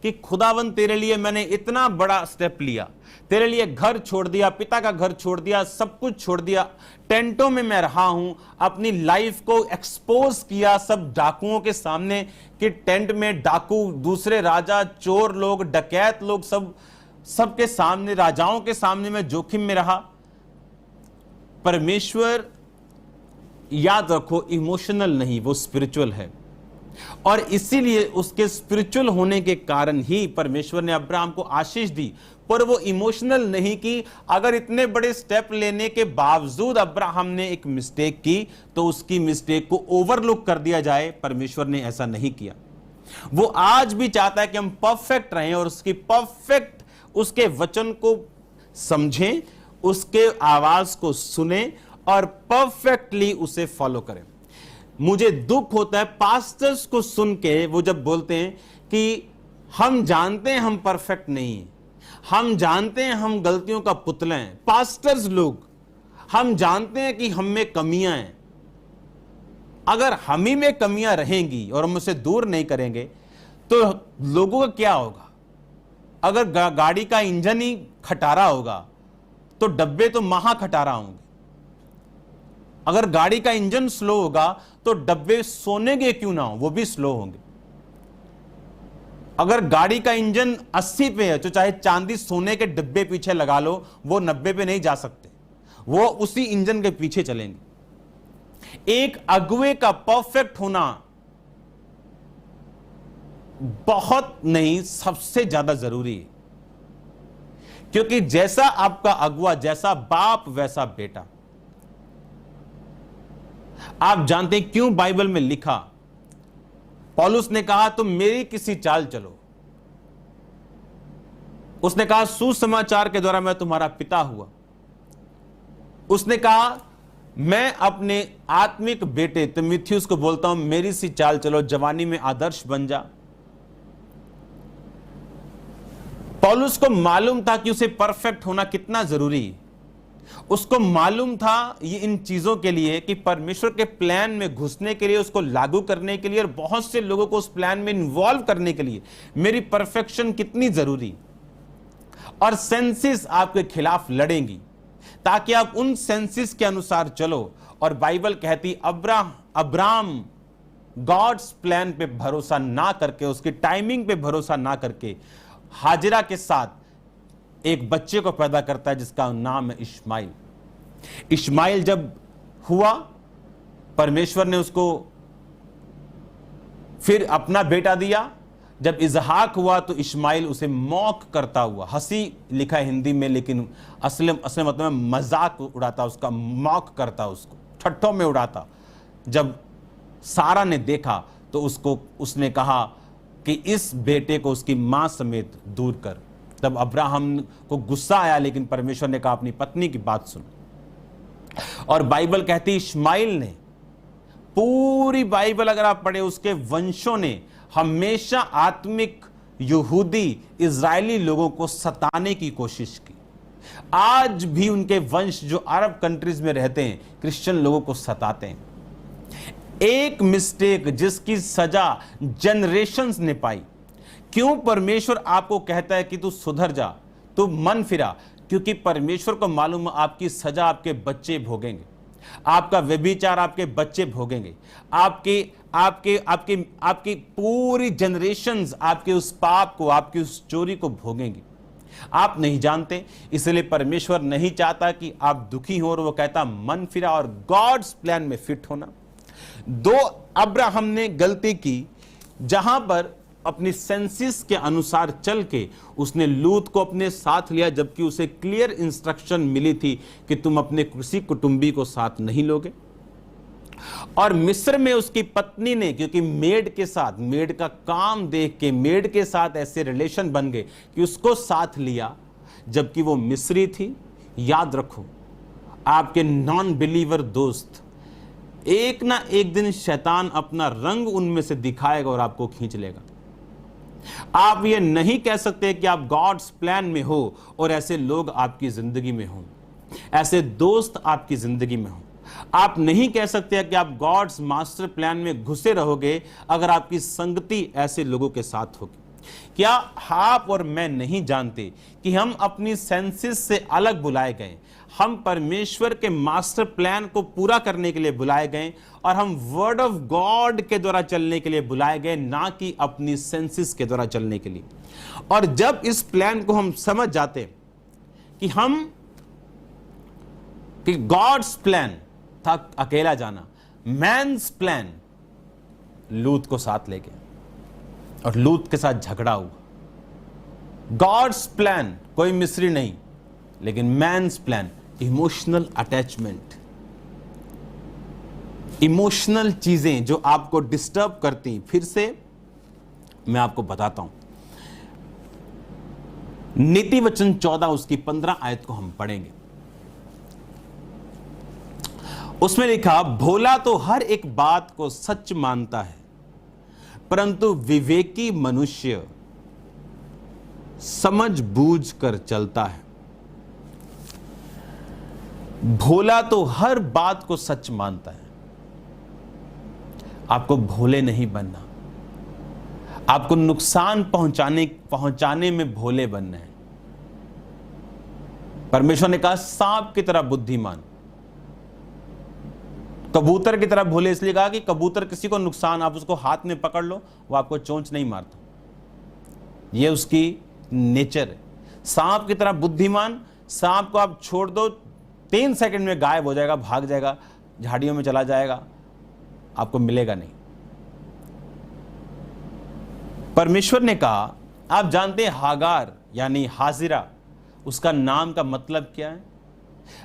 कि खुदावन तेरे लिए मैंने इतना बड़ा स्टेप लिया, तेरे लिए घर छोड़ दिया, पिता का घर छोड़ दिया, सब कुछ छोड़ दिया, टेंटों में मैं रहा हूं, अपनी लाइफ को एक्सपोज किया सब डाकुओं के सामने कि टेंट में डाकू, दूसरे राजा, चोर लोग, डकैत लोग, सबके सामने, राजाओं के सामने मैं जोखिम में रहा। परमेश्वर, याद रखो, इमोशनल नहीं, वो स्पिरिचुअल है, और इसीलिए उसके स्पिरिचुअल होने के कारण ही परमेश्वर ने अब्राहम को आशीष दी, पर वो इमोशनल नहीं कि अगर इतने बड़े स्टेप लेने के बावजूद अब्राहम ने एक मिस्टेक की तो उसकी मिस्टेक को ओवरलुक कर दिया जाए। परमेश्वर ने ऐसा नहीं किया। वो आज भी चाहता है कि हम परफेक्ट रहें और उसकी परफेक्ट उसके वचन को समझें, उसके आवाज को सुने और परफेक्टली उसे फॉलो करें। मुझे दुख होता है पास्टर्स को सुन के, वो जब बोलते हैं कि हम जानते हैं हम परफेक्ट नहीं हैं, हम जानते हैं हम गलतियों का पुतला हैं। पास्टर्स लोग, हम जानते हैं कि हम में कमियां हैं। अगर हम ही में कमियां रहेंगी और हम उसे दूर नहीं करेंगे तो लोगों का क्या होगा? अगर गाड़ी का इंजन ही खटारा होगा तो डब्बे तो महा खटारा होंगे। अगर गाड़ी का इंजन स्लो होगा तो डब्बे सोने के क्यों ना हो, वो भी स्लो होंगे। अगर गाड़ी का इंजन 80 पे है तो चाहे चांदी सोने के डिब्बे पीछे लगा लो, वो 90 पे नहीं जा सकते, वो उसी इंजन के पीछे चलेंगे। एक अगुवे का परफेक्ट होना बहुत नहीं, सबसे ज्यादा जरूरी है, क्योंकि जैसा आपका अगुवा, जैसा बाप वैसा बेटा। आप जानते हैं क्यों बाइबल में लिखा? पौलुस ने कहा तुम मेरी किसी चाल चलो। उसने कहा सुसमाचार के द्वारा मैं तुम्हारा पिता हुआ। उसने कहा मैं अपने आत्मिक बेटे तीमुथियुस को बोलता हूं मेरी सी चाल चलो, जवानी में आदर्श बन जा। पौलुस को मालूम था कि उसे परफेक्ट होना कितना जरूरी है। उसको मालूम था ये इन चीजों के लिए कि परमेश्वर के प्लान में घुसने के लिए, उसको लागू करने के लिए और बहुत से लोगों को उस प्लान में इन्वॉल्व करने के लिए मेरी परफेक्शन कितनी जरूरी। और सेंसिस आपके खिलाफ लड़ेंगी ताकि आप उन सेंसिस के अनुसार चलो। और बाइबल कहती अब्राम गॉड्स प्लान पे भरोसा ना करके, उसकी टाइमिंग पे भरोसा ना करके हाजिरा के साथ एक बच्चे को पैदा करता है जिसका नाम है इश्माइल। इश्माइल जब हुआ, परमेश्वर ने उसको फिर अपना बेटा दिया। जब इजहाक हुआ तो इश्माइल उसे मौक करता हुआ, हंसी लिखा है हिंदी में लेकिन असल मतलब में मजाक उड़ाता, उसका मौक करता, उसको ठट्ठों में उड़ाता। जब सारा ने देखा तो उसने कहा कि इस बेटे को उसकी मां समेत दूर कर। तब अब्राहम को गुस्सा आया, लेकिन परमेश्वर ने कहा अपनी पत्नी की बात सुन। और बाइबल कहती इश्माइल ने, पूरी बाइबल अगर आप पढ़े, उसके वंशों ने हमेशा आत्मिक यहूदी इजरायली लोगों को सताने की कोशिश की। आज भी उनके वंश जो अरब कंट्रीज में रहते हैं, क्रिश्चियन लोगों को सताते हैं। एक मिस्टेक जिसकी सजा जनरेशंस ने पाई। क्यों परमेश्वर आपको कहता है कि तू सुधर जा, तू मन फिरा? क्योंकि परमेश्वर को मालूम है आपकी सजा आपके बच्चे भोगेंगे, आपका व्यभिचार आपके बच्चे भोगेंगे, आपकी पूरी जनरेशंस आपके उस पाप को, आपकी उस चोरी को भोगेंगी। आप नहीं जानते, इसलिए परमेश्वर नहीं चाहता कि आप दुखी हो, और वो कहता मन फिरा और गॉड्स प्लान में फिट होना। दो अब्राहम ने गलती की, जहां पर अपनी सेंसिस के अनुसार चल के उसने लूत को अपने साथ लिया, जबकि उसे क्लियर इंस्ट्रक्शन मिली थी कि तुम अपने किसी कुटुंबी को साथ नहीं लोगे। और मिस्र में उसकी पत्नी ने, क्योंकि मेड के साथ, मेड का काम देख के मेड के साथ ऐसे रिलेशन बन गए कि उसको साथ लिया, जबकि वो मिस्री थी। याद रखो, आपके नॉन बिलीवर दोस्त, एक ना एक दिन शैतान अपना रंग उनमें से दिखाएगा और आपको खींच लेगा। आप ये नहीं कह सकते कि आप गॉड्स प्लान में हो और ऐसे लोग आपकी जिंदगी में हो, ऐसे दोस्त आपकी जिंदगी में हो। आप नहीं कह सकते कि आप गॉड्स मास्टर प्लान में घुसे रहोगे अगर आपकी संगति ऐसे लोगों के साथ होगी। क्या आप और मैं नहीं जानते कि हम अपनी सेंसेस से अलग बुलाए गए? हम परमेश्वर के मास्टर प्लान को पूरा करने के लिए बुलाए गए और हम वर्ड ऑफ गॉड के द्वारा चलने के लिए बुलाए गए, ना कि अपनी सेंसेस के द्वारा चलने के लिए। और जब इस प्लान को हम समझ जाते कि गॉड्स प्लान था अकेला जाना, मैन्स प्लान लूत को साथ ले गया और लूत के साथ झगड़ा हुआ। गॉड्स प्लान कोई मिस्री नहीं, लेकिन man's plan emotional attachment, emotional चीजें जो आपको डिस्टर्ब करती। फिर से मैं आपको बताता हूं, नीति वचन 14 उसकी 15 आयत को हम पढ़ेंगे। उसमें लिखा, भोला तो हर एक बात को सच मानता है, परंतु विवेकी मनुष्य समझ बूझ कर चलता है। भोला तो हर बात को सच मानता है। आपको भोले नहीं बनना, आपको नुकसान पहुंचाने में भोले बनना है। परमेश्वर ने कहा सांप की तरह बुद्धिमान, कबूतर की तरह भोले इसलिए कहा कि कबूतर किसी को नुकसान, आप उसको हाथ में पकड़ लो वो आपको चोंच नहीं मारता, ये उसकी नेचर है। सांप की तरह बुद्धिमान, सांप को आप छोड़ दो 3 सेकंड में गायब हो जाएगा, भाग जाएगा, झाड़ियों में चला जाएगा, आपको मिलेगा नहीं। परमेश्वर ने कहा, आप जानते हैं हागार यानी हाजिरा, उसका नाम का मतलब क्या है?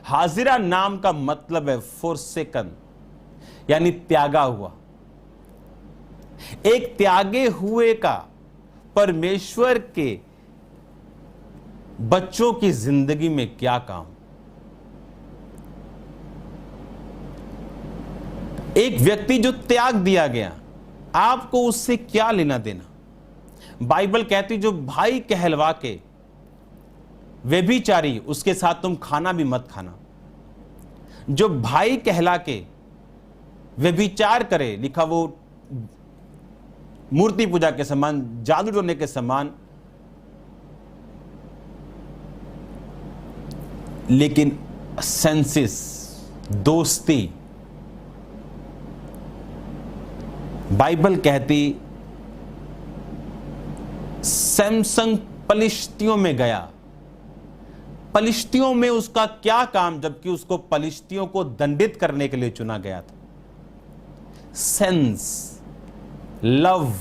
हाजिरा नाम का मतलब है फोरसेकन, यानी त्यागा हुआ। एक त्यागे हुए का परमेश्वर के बच्चों की जिंदगी में क्या काम? एक व्यक्ति जो त्याग दिया गया, आपको उससे क्या लेना देना? बाइबल कहती जो भाई कहलवा के व्यभिचारी, उसके साथ तुम खाना भी मत खाना। जो भाई कहला के व्यभिचार करे, लिखा वो मूर्ति पूजा के समान, जादू टोने के समान, लेकिन सेंसिस, दोस्ती, बाइबल कहती सैमसंग पलिश्तियों में गया। पलिश्तियों में उसका क्या काम, जबकि उसको पलिश्तियों को दंडित करने के लिए चुना गया था। सेंस, लव,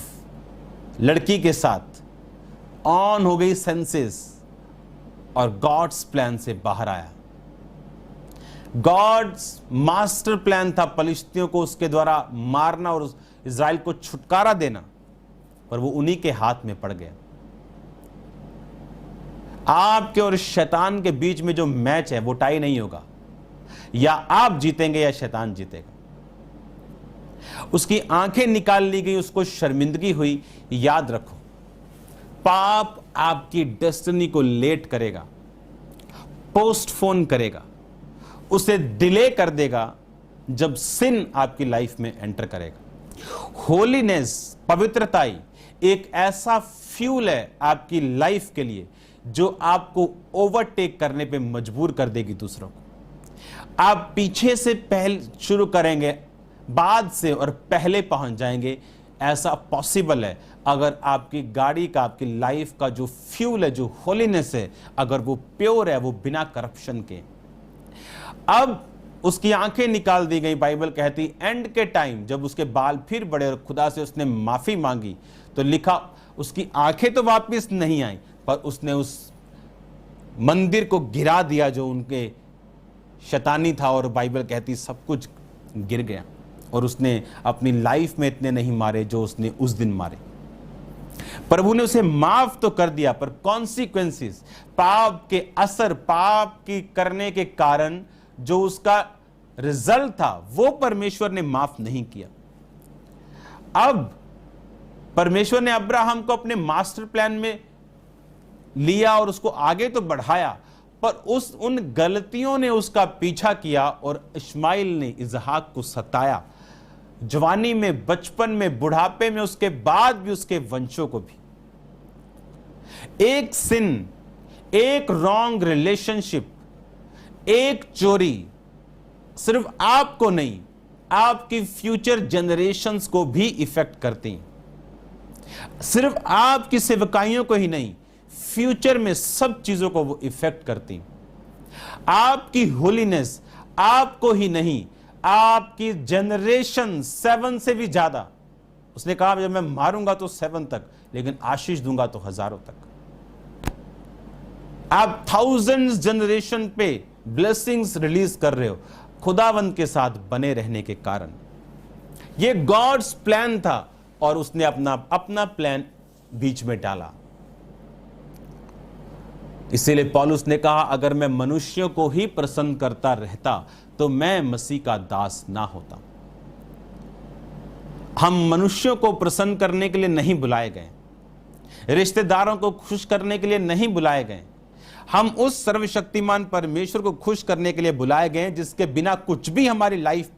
लड़की के साथ ऑन हो गई सेंसेस, और गॉड्स प्लान से बाहर आया। गॉड्स मास्टर प्लान था पलिश्तियों को उसके द्वारा मारना और इज़राइल को छुटकारा देना, पर वो उन्हीं के हाथ में पड़ गया। आपके और शैतान के बीच में जो मैच है वो टाई नहीं होगा, या आप जीतेंगे या शैतान जीतेगा। उसकी आंखें निकाल ली गई, उसको शर्मिंदगी हुई। याद रखो, पाप आपकी डेस्टिनी को लेट करेगा, पोस्टपोन करेगा, उसे डिले कर देगा जब सिन आपकी लाइफ में एंटर करेगा। होलीनेस, पवित्रताई एक ऐसा फ्यूल है आपकी लाइफ के लिए जो आपको ओवरटेक करने पे मजबूर कर देगी दूसरों को। आप पीछे से पहले शुरू करेंगे, बाद से और पहले पहुंच जाएंगे। ऐसा पॉसिबल है अगर आपकी गाड़ी का, आपकी लाइफ का जो फ्यूल है, जो होलीनेस है, अगर वो प्योर है, वो बिना करप्शन के। अब उसकी आंखें निकाल दी गई। बाइबल कहती एंड के टाइम जब उसके बाल फिर बड़े और खुदा से उसने माफी मांगी, तो लिखा उसकी आंखें तो वापस नहीं आई, पर उसने उस मंदिर को गिरा दिया जो उनके शैतानी था, और बाइबल कहती सब कुछ गिर गया। और उसने अपनी लाइफ में इतने नहीं मारे जो उसने उस दिन मारे। प्रभु ने उसे माफ तो कर दिया, पर कॉन्सिक्वेंसेस, पाप के असर, पाप की करने के कारण जो उसका रिजल्ट था, वो परमेश्वर ने माफ नहीं किया। अब परमेश्वर ने अब्राहम को अपने मास्टर प्लान में लिया और उसको आगे तो बढ़ाया, पर उन गलतियों ने उसका पीछा किया, और इस्माइल ने इसहाक को सताया, जवानी में, बचपन में, बुढ़ापे में, उसके बाद भी उसके वंशों को भी। एक सिन, एक रॉन्ग रिलेशनशिप, एक चोरी सिर्फ आपको नहीं, आपकी फ्यूचर जनरेशंस को भी इफेक्ट करती हैं। सिर्फ आपकी सेवकाइयों को ही नहीं, फ्यूचर में सब चीजों को वो इफेक्ट करती हैं। आपकी होलीनेस आपको ही नहीं, आपकी जनरेशन 7 से भी ज्यादा। उसने कहा जब मैं मारूंगा तो 7 तक, लेकिन आशीष दूंगा तो हजारों तक। आप थाउजेंड्स जनरेशन पे ब्लेसिंग्स रिलीज कर रहे हो खुदावंद के साथ बने रहने के कारण। यह गॉड्स प्लान था, और उसने अपना प्लान बीच में डाला। इसीलिए पौलुस ने कहा, अगर मैं मनुष्यों को ही प्रसन्न करता रहता तो मैं मसीह का दास ना होता। हम मनुष्यों को प्रसन्न करने के लिए नहीं बुलाए गए, रिश्तेदारों को खुश करने के लिए नहीं बुलाए गए, हम उस सर्वशक्तिमान परमेश्वर को खुश करने के लिए बुलाए गए जिसके बिना कुछ भी हमारी लाइफ,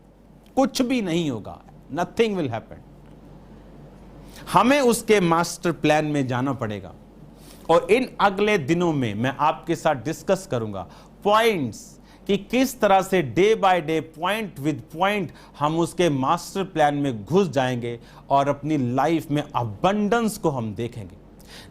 कुछ भी नहीं होगा। Nothing will happen. हमें उसके मास्टर प्लान में जाना पड़ेगा और इन अगले दिनों में मैं आपके साथ डिस्कस करूंगा पॉइंट्स कि किस तरह से day by day, point with point हम उसके मास्टर प्लान में घुस जाएंगे और अपनी लाइफ में अबंडेंस को हम देखेंगे।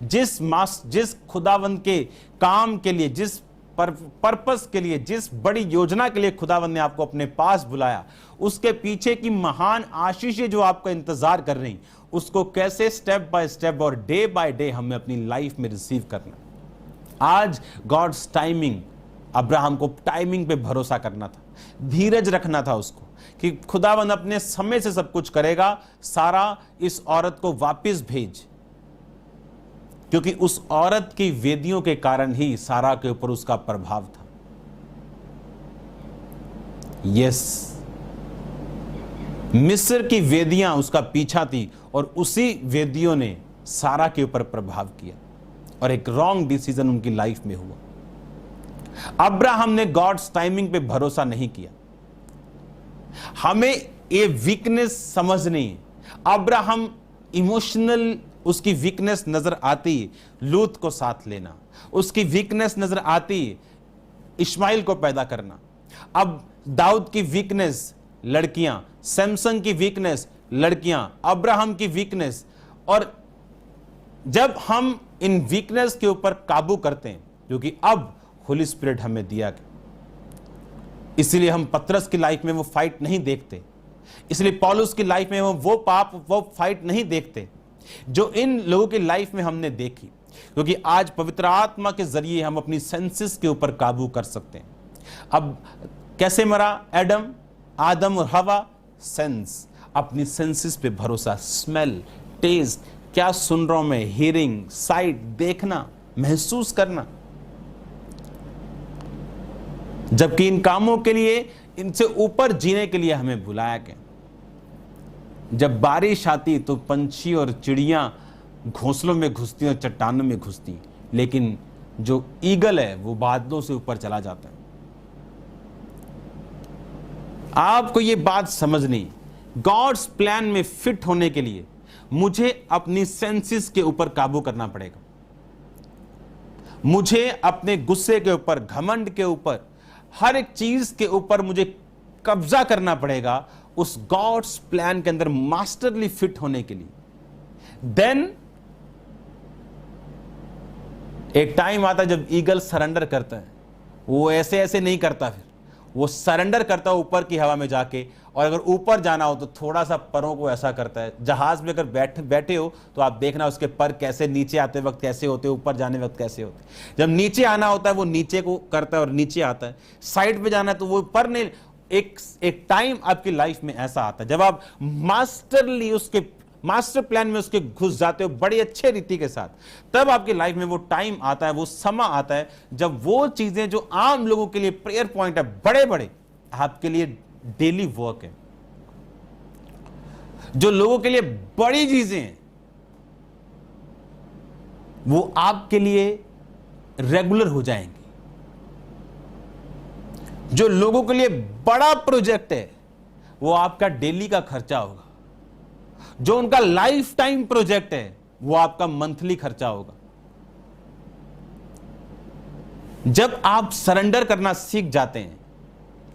जिस खुदावंद के काम के लिए, जिस पर्पस के लिए, जिस बड़ी योजना के लिए खुदावंद ने आपको अपने पास बुलाया, उसके पीछे की महान आशीषें जो आपका इंतजार कर रही, उसको कैसे स्टेप बाय स्टेप और डे बाय डे हमें अपनी लाइफ में रिसीव करना। आज गॉड्स टाइमिंग, अब्राहम को टाइमिंग पे भरोसा करना था, धीरज रखना था उसको कि खुदावंद अपने समय से सब कुछ करेगा। सारा, इस औरत को वापस भेज, क्योंकि उस औरत की वेदियों के कारण ही सारा के ऊपर उसका प्रभाव था। यस, मिस्र की वेदियां उसका पीछा थी और उसी वेदियों ने सारा के ऊपर प्रभाव किया और एक रॉन्ग डिसीजन उनकी लाइफ में हुआ। अब्राहम ने गॉड्स टाइमिंग पे भरोसा नहीं किया। हमें ये वीकनेस समझनी है। अब्राहम इमोशनल, उसकी वीकनेस नजर आती है लूत को साथ लेना, उसकी वीकनेस नजर आती है इस्माइल को पैदा करना। अब दाऊद की वीकनेस लड़कियां, सैमसन की वीकनेस लड़कियां, अब्राहम की वीकनेस। और जब हम इन वीकनेस के ऊपर काबू करते हैं, क्योंकि अब होली स्पिरिट हमें दिया गया, इसलिए हम पतरस की लाइफ में वो फाइट नहीं देखते, इसलिए पौलुस की लाइफ में वो पाप, वो फाइट नहीं देखते जो इन लोगों की लाइफ में हमने देखी। क्योंकि आज पवित्र आत्मा के जरिए हम अपनी सेंसेस के ऊपर काबू कर सकते हैं। अब कैसे मरा आदम और हवा? सेंस, अपनी सेंसेस पे भरोसा, स्मेल, टेस्ट, क्या सुन रहा हूं मैं, हियरिंग, साइट, देखना, महसूस करना। जबकि इन कामों के लिए, इनसे ऊपर जीने के लिए हमें बुलाया गया। जब बारिश आती तो पंछी और चिड़ियां घोंसलों में घुसती और चट्टानों में घुसती, लेकिन जो ईगल है वो बादलों से ऊपर चला जाता है। आपको ये बात समझनी, गॉड्स प्लान में फिट होने के लिए मुझे अपनी सेंसेस के ऊपर काबू करना पड़ेगा। मुझे अपने गुस्से के ऊपर, घमंड के ऊपर, हर एक चीज के ऊपर मुझे कब्जा करना पड़ेगा उस गॉड्स प्लान के अंदर मास्टरली फिट होने के लिए। देन एक टाइम आता है जब ईगल सरेंडर करता है। वो ऐसे ऐसे नहीं करता, फिर वो सरेंडर करता है ऊपर की हवा में जाके। और अगर ऊपर जाना हो तो थोड़ा सा परों को ऐसा करता है। जहाज में अगर बैठे हो तो आप देखना उसके पर कैसे नीचे आते वक्त कैसे होते, ऊपर जाने वक्त कैसे होते। जब नीचे आना होता है वो नीचे को करता है और नीचे आता है। साइड पे जाना है तो वो पर नहीं। एक टाइम आपकी लाइफ में ऐसा आता है जब आप मास्टरली उसके मास्टर प्लान में उसके घुस जाते हो बड़ी अच्छे रीति के साथ। तब आपकी लाइफ में वो टाइम आता है, वो समय आता है जब वो चीजें जो आम लोगों के लिए प्रेयर पॉइंट है, बड़े बड़े, आपके लिए डेली वर्क है, जो लोगों के लिए बड़ी चीजें हैं, वो आपके लिए रेगुलर हो जाएंगी। जो लोगों के लिए बड़ा प्रोजेक्ट है वो आपका डेली का खर्चा होगा। जो उनका लाइफ टाइम प्रोजेक्ट है वो आपका मंथली खर्चा होगा। जब आप सरेंडर करना सीख जाते हैं,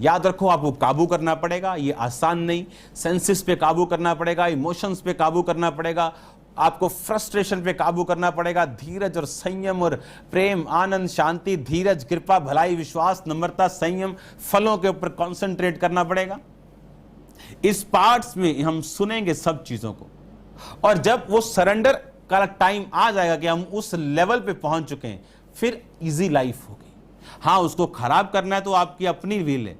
याद रखो आपको काबू करना पड़ेगा। ये आसान नहीं। सेंसेस पे काबू करना पड़ेगा, इमोशंस पे काबू करना पड़ेगा, आपको फ्रस्ट्रेशन पे काबू करना पड़ेगा। धीरज और संयम और प्रेम, आनंद, शांति, धीरज, कृपा, भलाई, विश्वास, नम्रता, संयम, फलों के ऊपर कंसंट्रेट करना पड़ेगा। इस पार्ट्स में हम सुनेंगे सब चीजों को। और जब वो सरेंडर का टाइम आ जाएगा कि हम उस लेवल पे पहुंच चुके हैं, फिर इजी लाइफ होगी। हां, उसको खराब करना है तो आपकी अपनी विल है।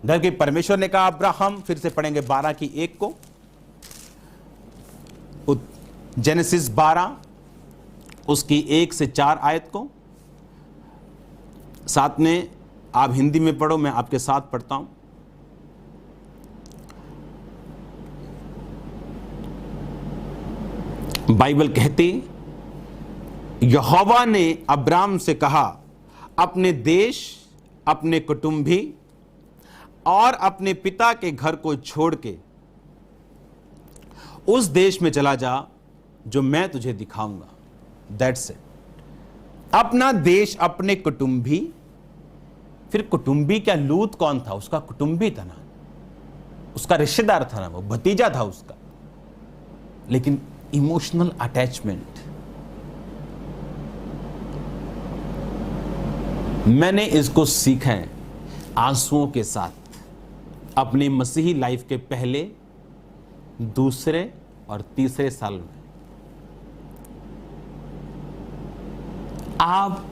धर के परमेश्वर ने कहा अब्राहम, फिर से पढ़ेंगे 12:1 को, जेनेसिस 12 उसकी 1 से 4 आयत को। साथ में आप हिंदी में पढ़ो, मैं आपके साथ पढ़ता हूं। बाइबल कहती, यहोवा ने अब्राम से कहा, अपने देश, अपने कुटुंबी और अपने पिता के घर को छोड़ के उस देश में चला जा जो मैं तुझे दिखाऊंगा। That's it. अपना देश, अपने कुटुंबी। फिर कुटुंबी क्या, लूत कौन था? उसका कुटुंबी था ना, उसका रिश्तेदार था ना, वो भतीजा था उसका। लेकिन इमोशनल अटैचमेंट, मैंने इसको सीखा है आंसुओं के साथ अपने मसीही लाइफ के पहले, दूसरे और तीसरे साल में। आप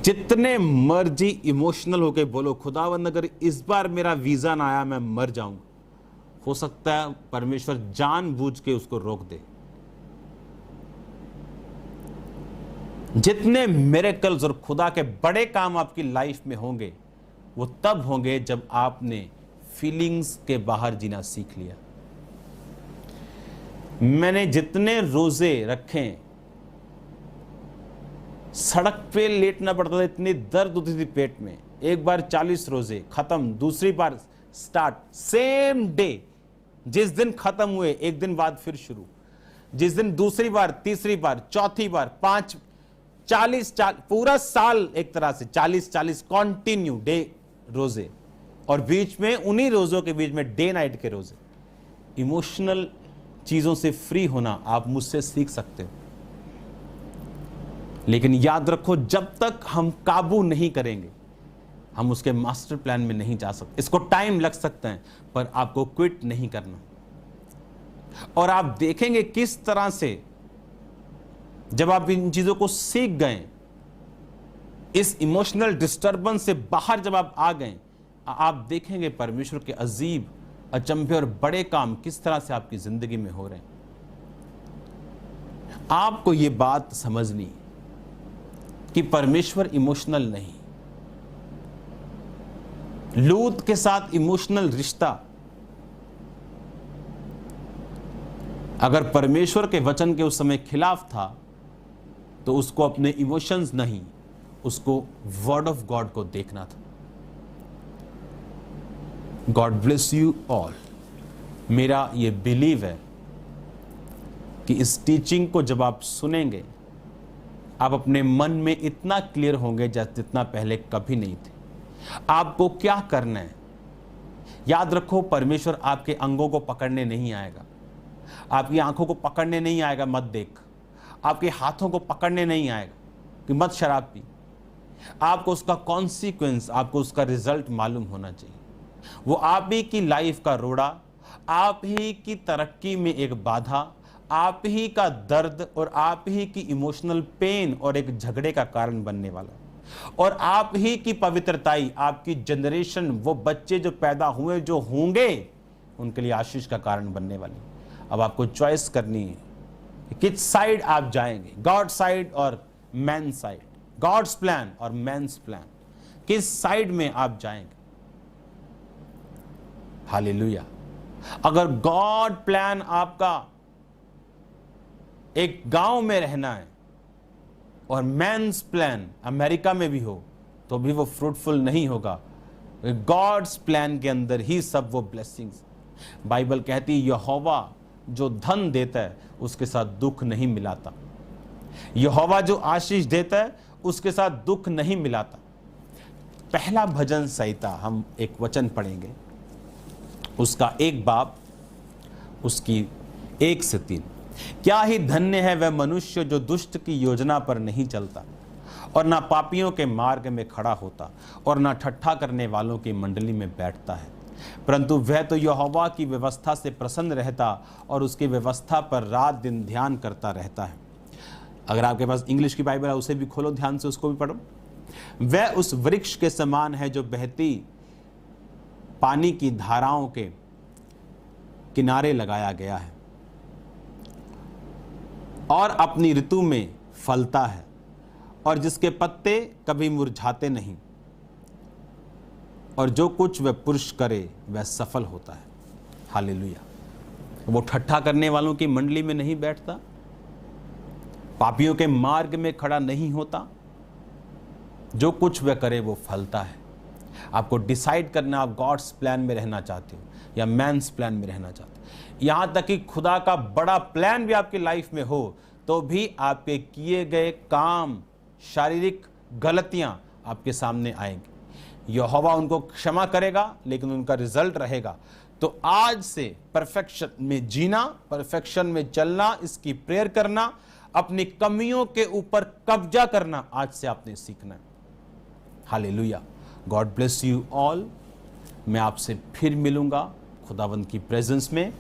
जितने मर्जी इमोशनल होके बोलो, खुदावंद अगर इस बार मेरा वीजा ना आया मैं मर जाऊंगा, हो सकता है परमेश्वर जानबूझ के उसको रोक दे। जितने मिरेकल्स और खुदा के बड़े काम आपकी लाइफ में होंगे, वो तब होंगे जब आपने फीलिंग्स के बाहर जीना सीख लिया। मैंने जितने रोजे रखे, सड़क पे लेटना पड़ता था, इतनी दर्द होती थी पेट में। एक बार 40 रोजे खत्म, दूसरी बार स्टार्ट, सेम डे। जिस दिन खत्म हुए एक दिन बाद फिर शुरू, जिस दिन दूसरी बार, तीसरी बार, चौथी बार, 40 पूरा साल एक तरह से 40 कॉन्टिन्यू डे रोजे, और बीच में उन्हीं रोजों के बीच में डे नाइट के रोजे। इमोशनल चीजों से फ्री होना आप मुझसे सीख सकते हो, लेकिन याद रखो, जब तक हम काबू नहीं करेंगे हम उसके मास्टर प्लान में नहीं जा सकते। इसको टाइम लग सकता है, पर आपको क्विट नहीं करना। और आप देखेंगे किस तरह से जब आप इन चीजों को सीख गए, इस इमोशनल डिस्टर्बेंस से बाहर जब आप आ गए, आप देखेंगे परमेश्वर के अजीब, अचंभे और बड़े काम किस तरह से आपकी जिंदगी में हो रहे हैं। आपको यह बात समझनी कि परमेश्वर इमोशनल नहीं। लूत के साथ इमोशनल रिश्ता, अगर परमेश्वर के वचन के उस समय खिलाफ था तो उसको अपने इमोशंस नहीं, उसको वर्ड ऑफ गॉड को देखना था। God bless you all. मेरा ये बिलीव है कि इस टीचिंग को जब आप सुनेंगे, आप अपने मन में इतना क्लियर होंगे जितना पहले कभी नहीं थे। आपको क्या करना है, याद रखो, परमेश्वर आपके अंगों को पकड़ने नहीं आएगा, आपकी आंखों को पकड़ने नहीं आएगा मत देख, आपके हाथों को पकड़ने नहीं आएगा कि मत शराब पी। आपको उसका कॉन्सिक्वेंस, आपको उसका रिजल्ट मालूम होना चाहिए। वो आप ही की लाइफ का रोड़ा, आप ही की तरक्की में एक बाधा, आप ही का दर्द और आप ही की इमोशनल पेन और एक झगड़े का कारण बनने वाला, और आप ही की पवित्रताई, आपकी जनरेशन, वो बच्चे जो पैदा हुए, जो होंगे, उनके लिए आशीष का कारण बनने वाली। अब आपको चॉइस करनी है किस साइड आप जाएंगे, गॉड साइड और मैन साइड, गॉड्स प्लान और मैन्स प्लान, किस साइड में आप जाएंगे। हालेलुया। अगर गॉड प्लान आपका एक गांव में रहना है और मैन्स प्लान अमेरिका में भी हो, तो भी वो फ्रूटफुल नहीं होगा। गॉड्स प्लान के अंदर ही सब वो ब्लेसिंग्स। बाइबल कहती है, यहोवा जो धन देता है उसके साथ दुख नहीं मिलाता। यहोवा जो आशीष देता है उसके साथ दुख नहीं मिलाता। पहला भजन संहिता, हम एक वचन पढ़ेंगे, उसका 1 बाब, उसकी 1 से 3। क्या ही धन्य है वह मनुष्य जो दुष्ट की योजना पर नहीं चलता और ना पापियों के मार्ग में खड़ा होता और ना ठट्ठा करने वालों की मंडली में बैठता है, परंतु वह तो यहोवा की व्यवस्था से प्रसन्न रहता और उसकी व्यवस्था पर रात दिन ध्यान करता रहता है। अगर आपके पास इंग्लिश की बाइबल है उसे भी खोलो, ध्यान से उसको भी पढ़ो। वह उस वृक्ष के समान है जो बहती पानी की धाराओं के किनारे लगाया गया है और अपनी ऋतु में फलता है और जिसके पत्ते कभी मुरझाते नहीं, और जो कुछ वह पुरुष करे वह सफल होता है। हालेलुया। वो ठट्ठा करने वालों की मंडली में नहीं बैठता, पापियों के मार्ग में खड़ा नहीं होता, जो कुछ वह करे वो फलता है। आपको डिसाइड करना, आप गॉड्स प्लान में रहना चाहते हो या मैन्स प्लान में रहना चाहते हो। यहां तक कि खुदा का बड़ा प्लान भी आपकी लाइफ में हो तो भी आपके किए गए काम, शारीरिक गलतियां आपके सामने आएंगी। यहोवा उनको क्षमा करेगा, लेकिन उनका रिजल्ट रहेगा। तो आज से परफेक्शन में जीना, परफेक्शन में चलना, इसकी प्रेयर करना, अपनी कमियों के ऊपर कब्जा करना आज से आपने सीखना है। Hallelujah. God bless you all. मैं आपसे फिर मिलूंगा खुदावंद की प्रेजेंस में।